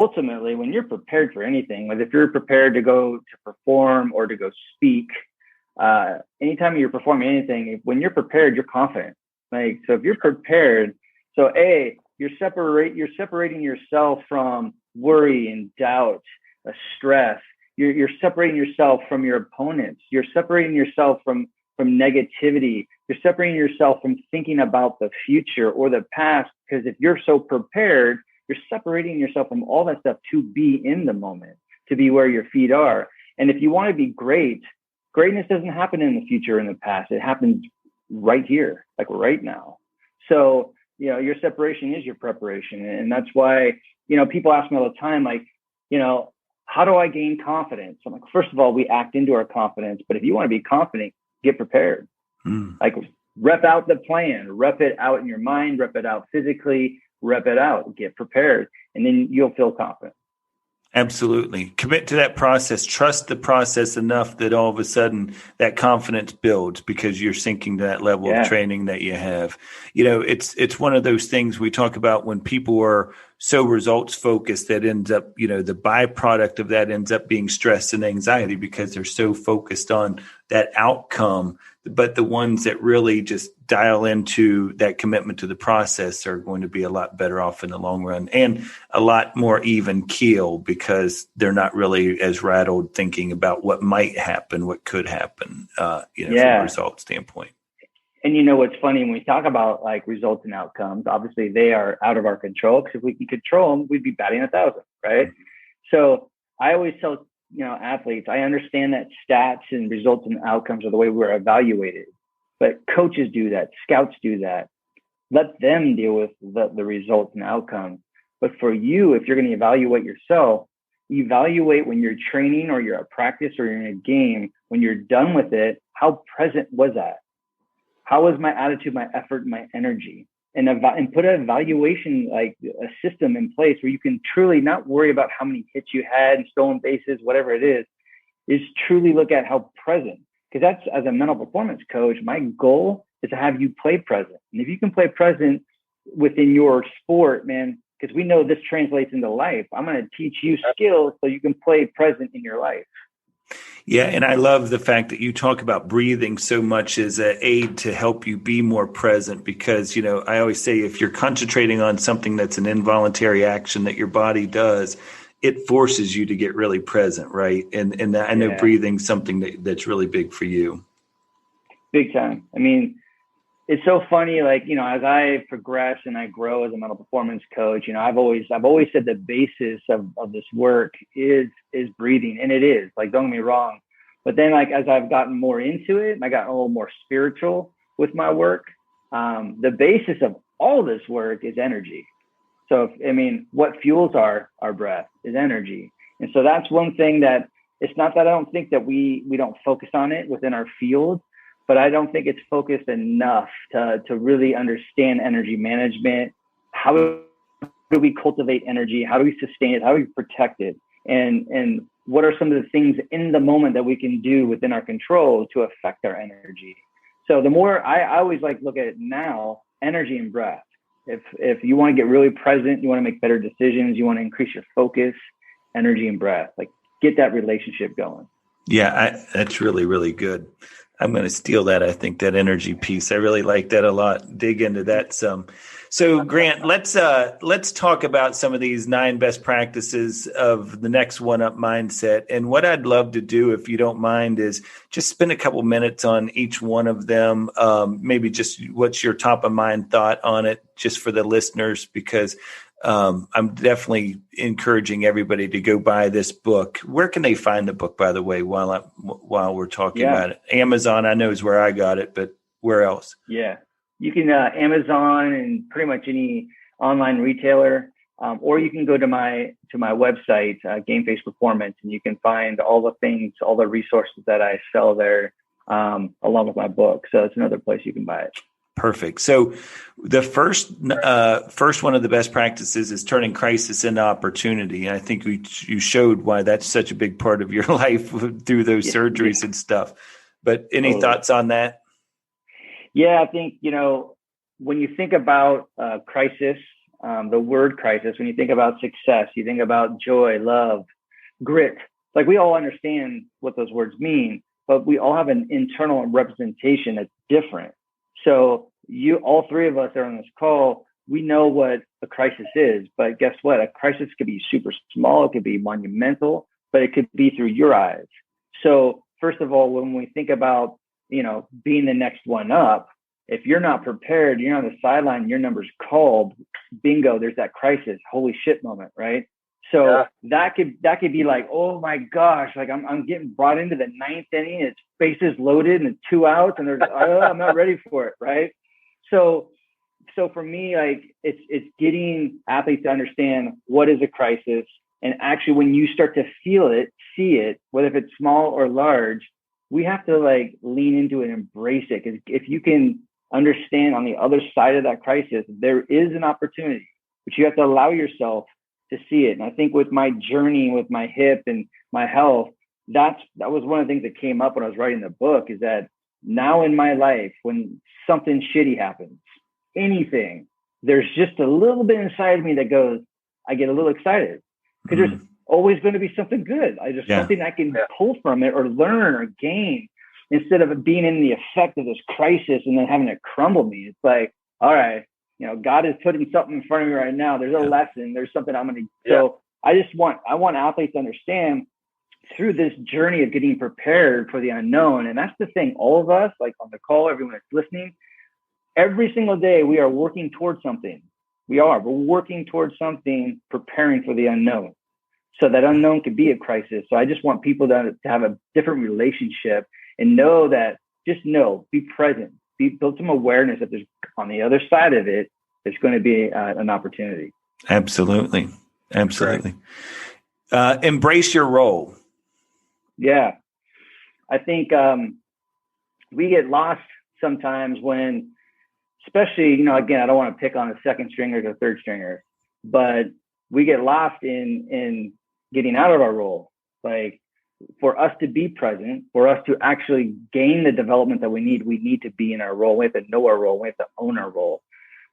ultimately, when you're prepared for anything, like if you're prepared to go to perform or to go speak, anytime you're performing anything, when you're prepared, you're confident. Like, so if you're prepared, so you're separating yourself from worry and doubt, stress. You're separating yourself from your opponents. You're separating yourself from negativity. You're separating yourself from thinking about the future or the past. Because if you're so prepared, you're separating yourself from all that stuff to be in the moment, to be where your feet are. And if you want to be great, greatness doesn't happen in the future or in the past. It happens right here, like right now. So, your separation is your preparation. And that's why, people ask me all the time, like, how do I gain confidence? I'm like, first of all, we act into our confidence. But if you want to be confident, get prepared. Like, rep out the plan, rep it out in your mind, rep it out physically, rep it out, get prepared, and then you'll feel confident. Absolutely. Commit to that process. Trust the process enough that all of a sudden that confidence builds because you're sinking to that level of training that you have. It's one of those things we talk about when people are so results focused that ends up, the byproduct of that ends up being stress and anxiety because they're so focused on that outcome. But the ones that really just dial into that commitment to the process are going to be a lot better off in the long run and a lot more even keel because they're not really as rattled thinking about what might happen, what could happen, from a result standpoint. And what's funny when we talk about like results and outcomes, obviously they are out of our control because if we can control them, we'd be batting 1,000, right? Mm-hmm. So I always tell athletes, I understand that stats and results and outcomes are the way we're evaluated, but coaches do that, scouts do that. Let them deal with the results and outcomes. But for you, if you're going to evaluate yourself, evaluate when you're training or you're at practice or you're in a game, when you're done with it, how present was that? How was my attitude, my effort, my energy? And put an evaluation, like a system in place where you can truly not worry about how many hits you had and stolen bases, whatever it is truly look at how present. Because that's, as a mental performance coach, my goal is to have you play present. And if you can play present within your sport, man, because we know this translates into life, I'm going to teach you skills so you can play present in your life. Yeah, and I love the fact that you talk about breathing so much as an aid to help you be more present because, I always say if you're concentrating on something that's an involuntary action that your body does, it forces you to get really present, right? And I know breathing's something that's really big for you. Big time. I mean, it's so funny, like, as I progress and I grow as a mental performance coach, I've always said the basis of this work is breathing. And it is, like, don't get me wrong. But then, like, as I've gotten more into it, and I got a little more spiritual with my work, the basis of all this work is energy. So, what fuels our breath is energy. And so that's one thing that it's not that I don't think that we don't focus on it within our field, but I don't think it's focused enough to really understand energy management. How do we cultivate energy? How do we sustain it? How do we protect it? And what are some of the things in the moment that we can do within our control to affect our energy? So the more I always look at it now, energy and breath. If you want to get really present, you want to make better decisions, you want to increase your focus, energy and breath, get that relationship going. Yeah, that's really, really good. I'm going to steal that. I think that energy piece. I really like that a lot. Dig into that some. So Grant, let's talk about some of these 9 best practices of the next one-up mindset. And what I'd love to do, if you don't mind, is just spend a couple minutes on each one of them. Maybe just what's your top of mind thought on it, just for the listeners, because I'm definitely encouraging everybody to go buy this book. Where can they find the book, by the way, while we're talking about it? Amazon, I know, is where I got it, but where else? Yeah, you can Amazon and pretty much any online retailer, or you can go to my website, GameFace Performance, and you can find all the things, all the resources that I sell there, along with my book. So it's another place you can buy it. Perfect. So the first one of the best practices is turning crisis into opportunity. And I think you showed why that's such a big part of your life through those surgeries and stuff. But any thoughts on that? Yeah, I think, when you think about crisis, the word crisis, when you think about success, you think about joy, love, grit. Like, we all understand what those words mean, but we all have an internal representation that's different. So all three of us are on this call. We know what a crisis is, but guess what? A crisis could be super small. It could be monumental, but it could be through your eyes. So first of all, when we think about, being the next one up, if you're not prepared, you're on the sideline, your number's called, bingo, there's that crisis, holy shit moment, right? So that could be like, oh my gosh, like I'm getting brought into the ninth inning, it's bases loaded and 2 outs, and there's I'm not ready for it, right? So for me, like it's getting athletes to understand what is a crisis, and actually when you start to feel it, see it, whether if it's small or large, we have to like lean into it, embrace it, because if you can understand on the other side of that crisis, there is an opportunity, but you have to allow yourself to see it. And I think with my journey, with my hip and my health, that was one of the things that came up when I was writing the book, is that now in my life, when something shitty happens, anything, there's just a little bit inside of me that goes, I get a little excited, because there's always going to be something good. There's something I can pull from it or learn or gain, instead of being in the effect of this crisis and then having it crumble me. It's like, all right, God is putting something in front of me right now. There's a lesson. There's something I'm going to. So I want athletes to understand through this journey of getting prepared for the unknown. And that's the thing. All of us, like on the call, everyone that's listening, every single day we are working towards something. We're working towards something, preparing for the unknown. So that unknown could be a crisis. So I just want people to have a different relationship and know that, be present, build some awareness that there's on the other side of it, there's going to be an opportunity. Absolutely. Embrace your role. Yeah. I think we get lost sometimes when, especially, again, I don't want to pick on a second stringer or third stringer, but we get lost in getting out of our role. Like, for us to be present, for us to actually gain the development that we need to be in our role. We have to know our role. We have to own our role,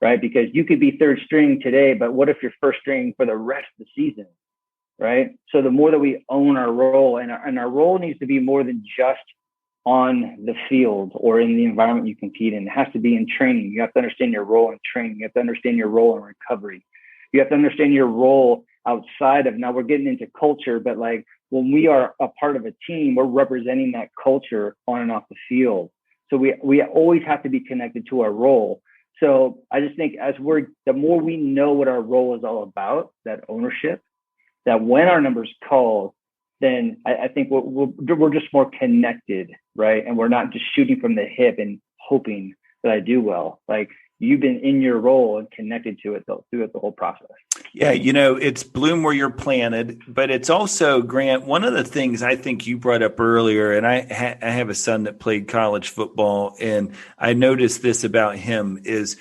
right? Because you could be third string today, but what if you're first string for the rest of the season, right? So the more that we own our role, and our role needs to be more than just on the field or in the environment you compete in. It has to be in training. You have to understand your role in training. You have to understand your role in recovery. You have to understand your role outside of, now we're getting into culture, but like when we are a part of a team, we're representing that culture on and off the field. So we always have to be connected to our role. So I just think the more we know what our role is all about, that ownership, that when our number's called, then I think we're just more connected, right? And we're not just shooting from the hip and hoping that I do well. Like, you've been in your role and connected to it throughout the whole process. Yeah, it's bloom where you're planted, but it's also, Grant, one of the things I think you brought up earlier, and I have a son that played college football, and I noticed this about him, is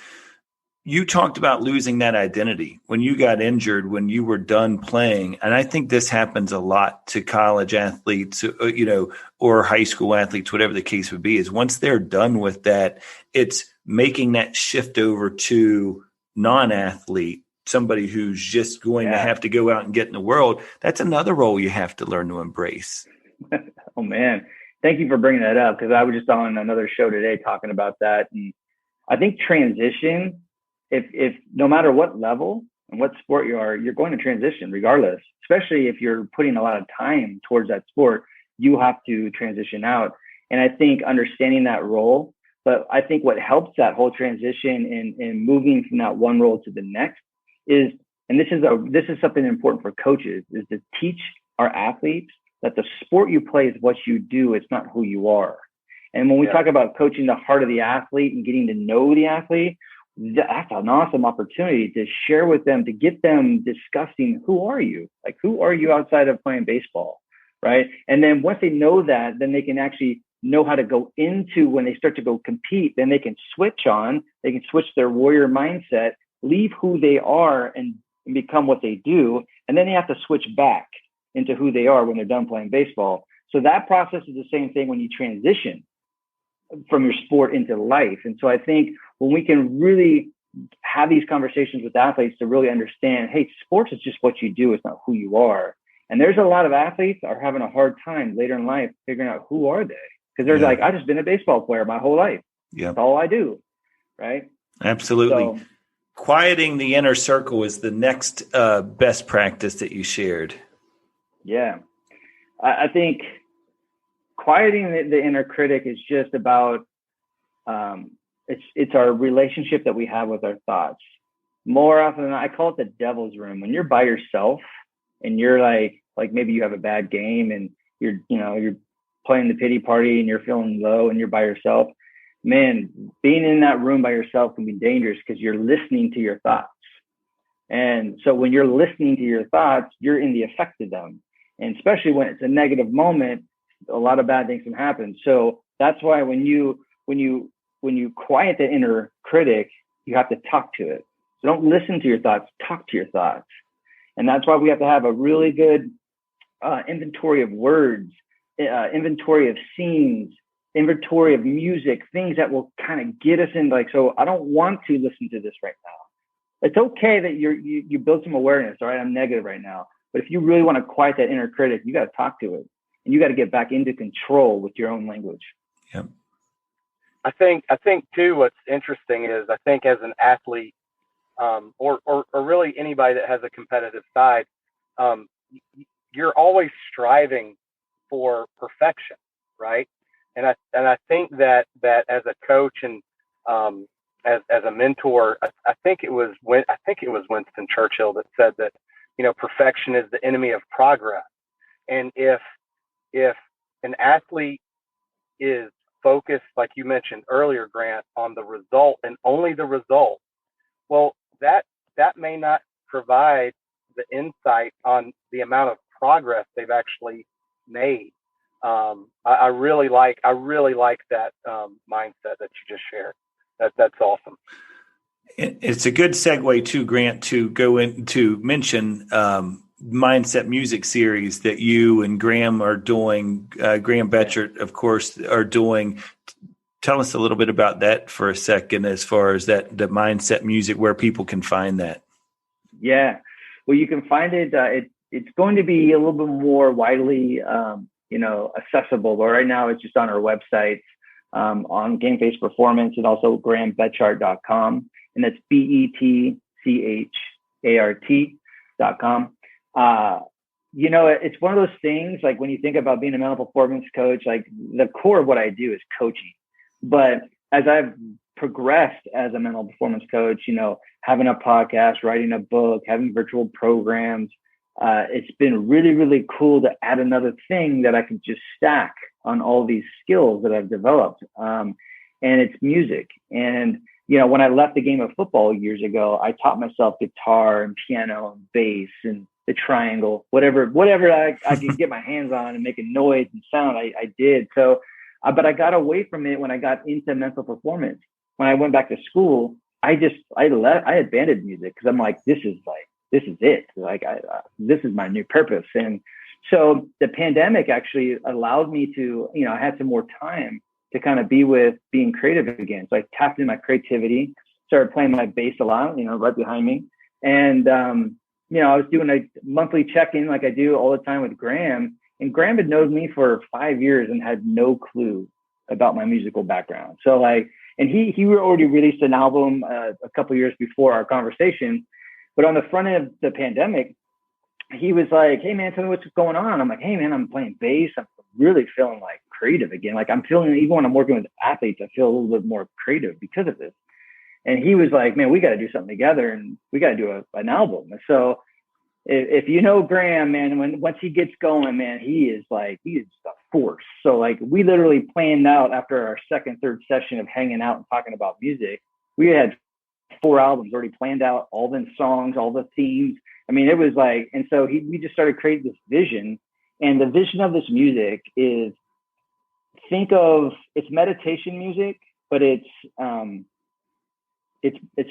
you talked about losing that identity when you got injured, when you were done playing. And I think this happens a lot to college athletes, or high school athletes, whatever the case would be, is once they're done with that, it's making that shift over to non-athlete, somebody who's just going to have to go out and get in the world. That's another role you have to learn to embrace. Oh, man. Thank you for bringing that up, because I was just on another show today talking about that. And I think transition, if no matter what level and what sport you are, you're going to transition regardless, especially if you're putting a lot of time towards that sport, you have to transition out. And I think understanding that role, but I think what helps that whole transition in moving from that one role to the next is, and this is something important for coaches, is to teach our athletes that the sport you play is what you do. It's not who you are. And when we talk about coaching the heart of the athlete and getting to know the athlete, that's an awesome opportunity to share with them, to get them discussing, who are you? Like, who are you outside of playing baseball, right? And then once they know that, then they can actually know how to go into, when they start to go compete, then they can switch their warrior mindset, leave who they are and become what they do. And then they have to switch back into who they are when they're done playing baseball. So that process is the same thing when you transition from your sport into life. And so I think when we can really have these conversations with athletes to really understand, hey, sports is just what you do. It's not who you are. And there's a lot of athletes are having a hard time later in life figuring out who are they? Because they're like, I just been a baseball player my whole life. Yeah. That's all I do. Right. Absolutely. So, quieting the inner circle is the next best practice that you shared. Yeah. I think quieting the inner critic is just about, it's our relationship that we have with our thoughts. More often than not, I call it the devil's room. When you're by yourself and you're like maybe you have a bad game and you're playing the pity party and you're feeling low and you're by yourself, man, being in that room by yourself can be dangerous because you're listening to your thoughts. And so when you're listening to your thoughts, you're in the effect of them. And especially when it's a negative moment, a lot of bad things can happen. So that's why when you quiet the inner critic, you have to talk to it. So don't listen to your thoughts, talk to your thoughts. And that's why we have to have a really good inventory of words, inventory of scenes, inventory of music, things that will kind of get us in so I don't want to listen to this right now. It's okay that you build some awareness. All right, I'm negative right now. But if you really want to quiet that inner critic, you got to talk to it. And you got to get back into control with your own language. Yeah. I think too, what's interesting is I think as an athlete, or really anybody that has a competitive side, you're always striving for perfection, right? And I think that as a coach and as a mentor, I think it was Winston Churchill that said that, perfection is the enemy of progress. And if an athlete is focused, like you mentioned earlier, Grant, on the result and only the result, well, that may not provide the insight on the amount of progress they've actually made. I really like that mindset that you just shared. That's awesome. It's a good segue too, Grant, to go in to mention Mindset Music series that you and Graham are doing. Graham Betchert, of course, are doing. Tell us a little bit about that for a second, as far as the Mindset Music, where people can find that. Yeah, well, you can find it. It's going to be a little bit more widely, accessible. But right now, it's just on our website, on GameFace Performance, and also GrahamBetchart.com, and that's BETCHART.com. It's one of those things, like when you think about being a mental performance coach, like the core of what I do is coaching. But as I've progressed as a mental performance coach, having a podcast, writing a book, having virtual programs, it's been really, really cool to add another thing that I can just stack on all these skills that I've developed. And it's music. And, when I left the game of football years ago, I taught myself guitar and piano and bass and the triangle, whatever I could get my hands on and make a noise and sound, I did. So, but I got away from it when I got into mental performance. When I went back to school, I abandoned music because I'm like, this is it. This is my new purpose. And so the pandemic actually allowed me to, I had some more time to kind of be with being creative again. So I tapped into my creativity, started playing my bass a lot, right behind me. And, I was doing a monthly check-in like I do all the time with Graham. And Graham had known me for 5 years and had no clue about my musical background. So and he already released an album a couple of years before our conversation. But on the front end of the pandemic, he was like, hey, man, tell me what's going on. I'm like, hey, man, I'm playing bass. I'm really feeling like creative again. Like I'm feeling, even when I'm working with athletes, I feel a little bit more creative because of this. And he was like, man, we got to do something together and we got to do an album. And so if you know Graham, man, once he gets going, man, he is a force. So we literally planned out after our second, third session of hanging out and talking about music, we had 4 albums already planned out, all the songs, all the themes. I mean, it was and so we just started creating this vision. And the vision of this music is, think of, it's meditation music, but it's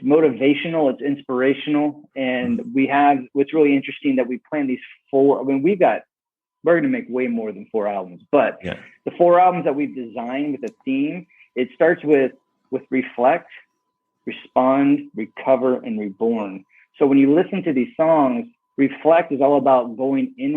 motivational, it's inspirational. And we have, what's really interesting that we plan these 4, we're going to make way more than 4 albums, but the 4 albums that we've designed with a theme, it starts with reflect, respond, recover, and reborn. So when you listen to these songs, reflect is all about going in